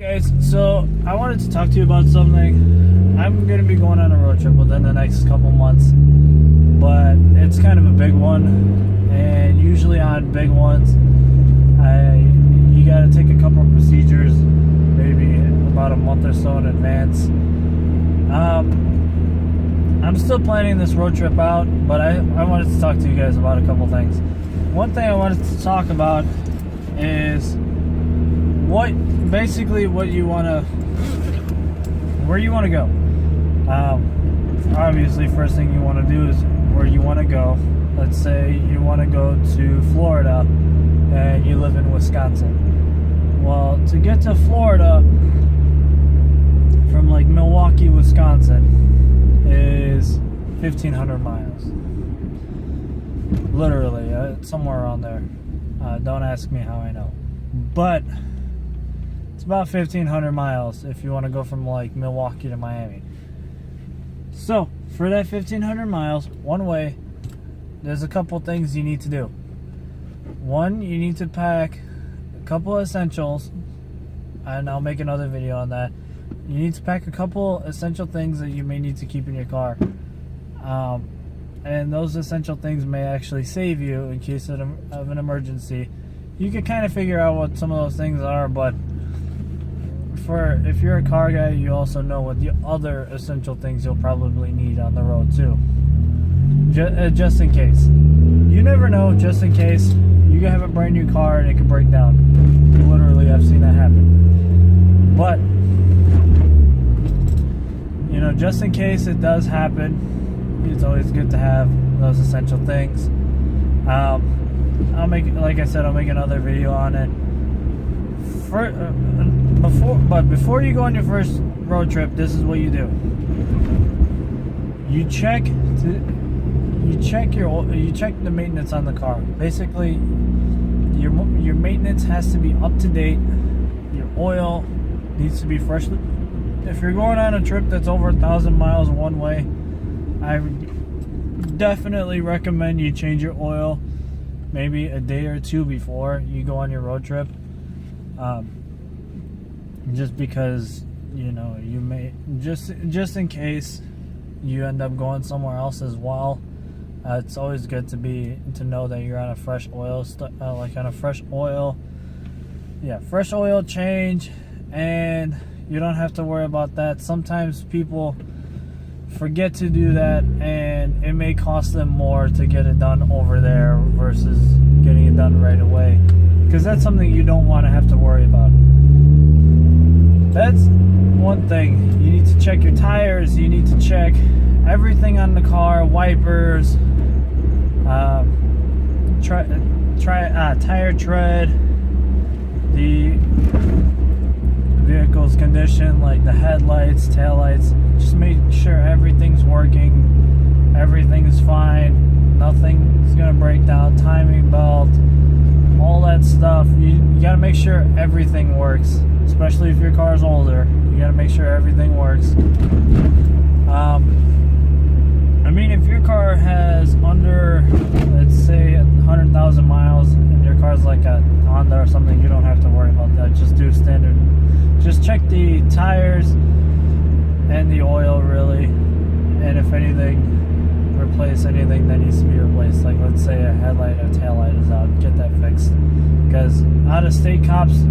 Guys, so I wanted to talk to you about something. I'm going to be going on a road trip within the next couple months, but it's kind of a big one, and usually on big ones, you got to take a couple of procedures, maybe about a month or so in advance. I'm still planning this road trip out, but I wanted to talk to you guys about a couple things. One thing I wanted to talk about is where you want to go. Obviously, first thing you want to do is where you want to go. Let's say you want to go to Florida and you live in Wisconsin. Well, to get to Florida from like Milwaukee, Wisconsin is 1,500 miles. Literally, somewhere around there. Don't ask me how I know. But it's about 1,500 miles if you want to go from like Milwaukee to Miami. So for that 1,500 miles, one way, there's a couple things you need to do. One, you need to pack a couple essentials, and I'll make another video on that. You need to pack a couple essential things that you may need to keep in your car. And those essential things may actually save you in case of an emergency. You can kind of figure out what some of those things are, but if you're a car guy, you also know what the other essential things you'll probably need on the road too. Just in case. You never know, just in case. You can have a brand new car and it can break down. Literally, I've seen that happen. But, just in case it does happen, it's always good to have those essential things. I'll make another video on it. Before you go on your first road trip, this is what you do. You check the maintenance on the car. Basically, your maintenance has to be up to date. Your oil needs to be fresh. If you're going on a trip that's over 1,000 miles one way, I would definitely recommend you change your oil maybe a day or two before you go on your road trip. Just because you may just in case you end up going somewhere else as well. It's always good to know that you're on a fresh oil fresh oil change, and you don't have to worry about that. Sometimes people forget to do that, and it may cost them more to get it done over there versus getting it done right away, because that's something you don't want to have to worry about. That's one thing. You need to check your tires. You need to check everything on the car, wipers, tire tread, the vehicle's condition, like the headlights, taillights. Just make sure everything's working, everything's fine, nothing's gonna break down, timing belt, all that stuff. You gotta make sure everything works, especially if your car's older. You gotta make sure everything works. If your car has under, let's say, 100,000 miles, and your car's like a Honda or something, you don't have to worry about that. Just do standard. Just check the tires and the oil, really, and if anything, replace anything that needs to be replaced. Like, let's say a headlight or tail light is out, get that fixed, because out-of-state cops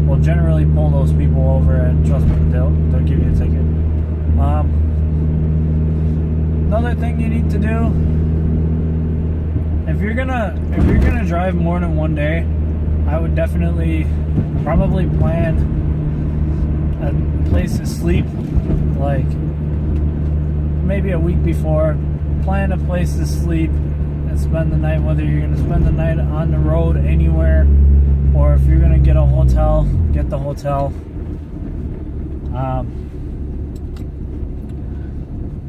will generally pull those people over, and trust me, they'll give you a ticket. Another thing you need to do, if you're gonna drive more than one day, I would probably plan a place to sleep, like maybe a week before. Plan a place to sleep and spend the night, whether you're going to spend the night on the road anywhere, or if you're going to get a hotel, get the hotel.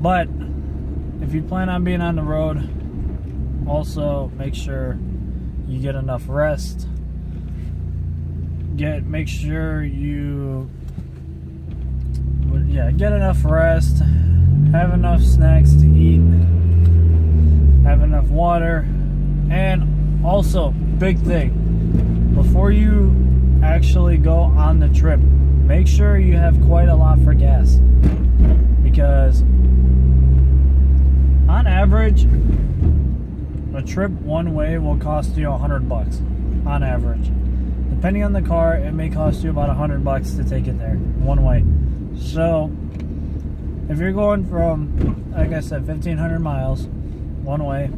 But if you plan on being on the road, also make sure you get enough rest. Make sure you get enough rest, have enough snacks to eat, have enough water, and also, big thing, before you actually go on the trip, make sure you have quite a lot for gas, because on average a trip one way will cost you $100 on average. Depending on the car, it may cost you about $100 to take it there one way. So if you're going from, like I said, 1,500 miles one way,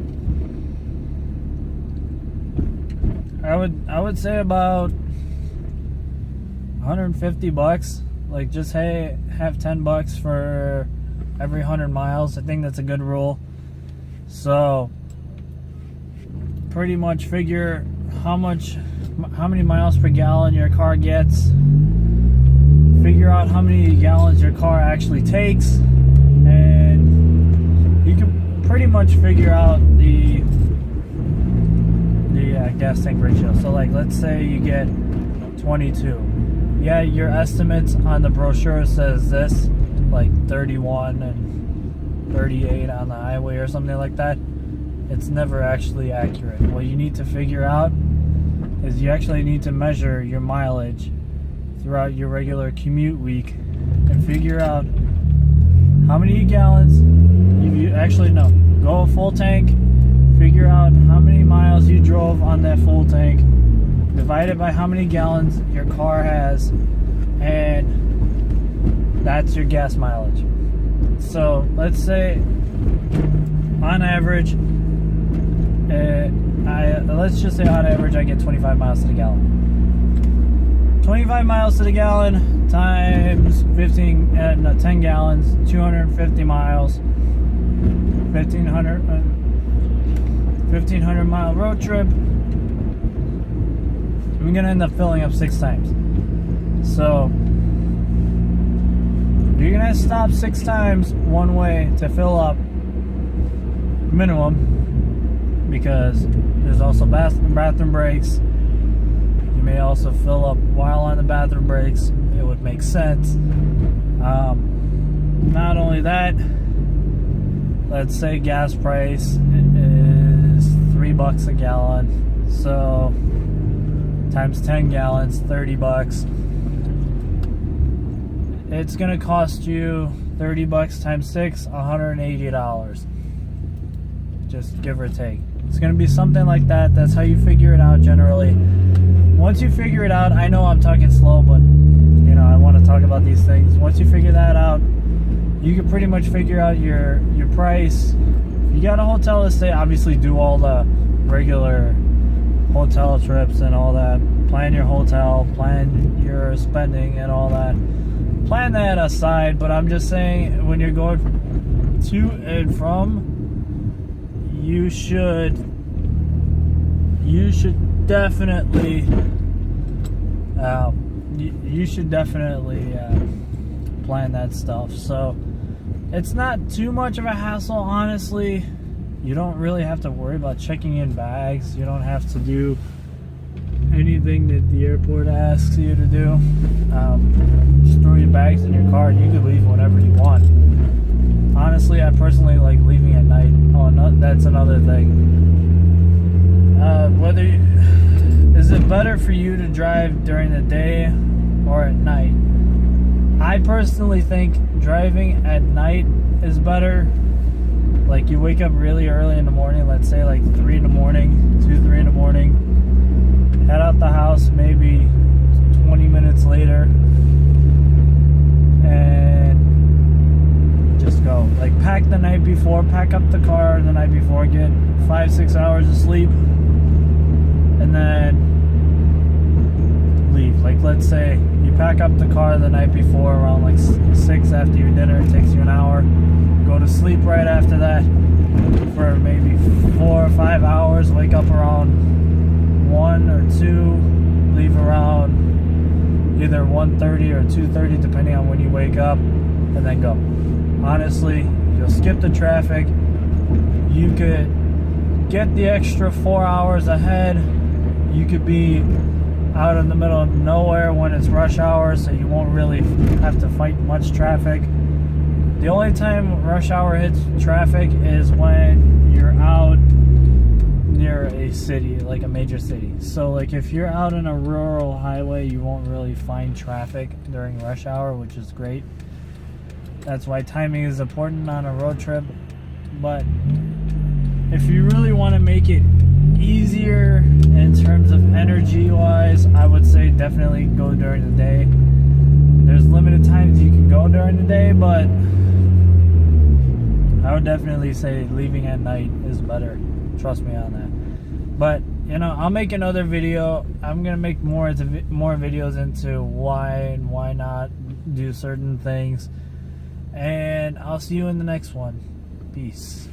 I would say about $150. Like, just have $10 for every 100 miles. I think that's a good rule. So pretty much figure how many miles per gallon your car gets. Figure out how many gallons your car actually takes, and you can pretty much figure out the gas tank ratio. So, like, let's say you get 22. Yeah, your estimates on the brochure says this, like 31 and 38 on the highway or something like that. It's never actually accurate. What you need to figure out is you actually need to measure your mileage throughout your regular commute week and figure out how many gallons you actually know. Go full tank, figure out how many miles you drove on that full tank, divide it by how many gallons your car has, and that's your gas mileage. So let's say on average, let's just say on average I get 25 miles to the gallon. 25 miles to the gallon times 10 gallons, 250 miles, 1,500 mile road trip. I'm gonna end up filling up 6 times. So you're gonna stop 6 times one way to fill up minimum, because there's also bathroom breaks. You may also fill up while on the bathroom breaks. It would make sense. Not only that, let's say gas price is $3 a gallon. So times 10 gallons, $30. It's gonna cost you $30 times 6, $180. Just give or take. It's gonna be something like that. That's how you figure it out generally. Once you figure it out, I know I'm talking slow, but you know, I want to talk about these things. Once you figure that out, you can pretty much figure out your price. If you got a hotel to stay, obviously do all the regular hotel trips and all that. Plan your hotel, plan your spending and all that. Plan that aside, but I'm just saying, when you're going to and from, you should definitely plan that stuff. So it's not too much of a hassle, honestly. You don't really have to worry about checking in bags. You don't have to do anything that the airport asks you to do. Just throw your bags in your car and you can leave whenever you want. Honestly, I personally like leaving at night. Oh, no, that's another thing. Is it better for you to drive during the day or at night? I personally think driving at night is better. Like, you wake up really early in the morning, let's say like 3 in the morning, 2, 3 in the morning, head out the house maybe 20 minutes later, and just go. Like, pack the night before, pack up the car the night before, get 5-6 hours of sleep, and then leave. Like, let's say you pack up the car the night before around like 6 after your dinner. It takes you an hour. Go to sleep right after that for maybe 4 or 5 hours. Wake up around 1 or 2. Leave around either 1:30 or 2:30, depending on when you wake up, and then go. Honestly, you'll skip the traffic. You could get the extra 4 hours ahead. You could be out in the middle of nowhere when it's rush hour, so you won't really have to fight much traffic. The only time rush hour hits traffic is when you're out near a city, like a major city. So like if you're out on a rural highway, you won't really find traffic during rush hour, which is great. That's why timing is important on a road trip. But if you really want to make it easier in terms of energy wise, I would say definitely go during the day. There's limited times you can go during the day, but I would definitely say leaving at night is better. Trust me on that. But you know, I'll make another video. I'm gonna make more videos into why and why not do certain things, and I'll see you in the next one. Peace.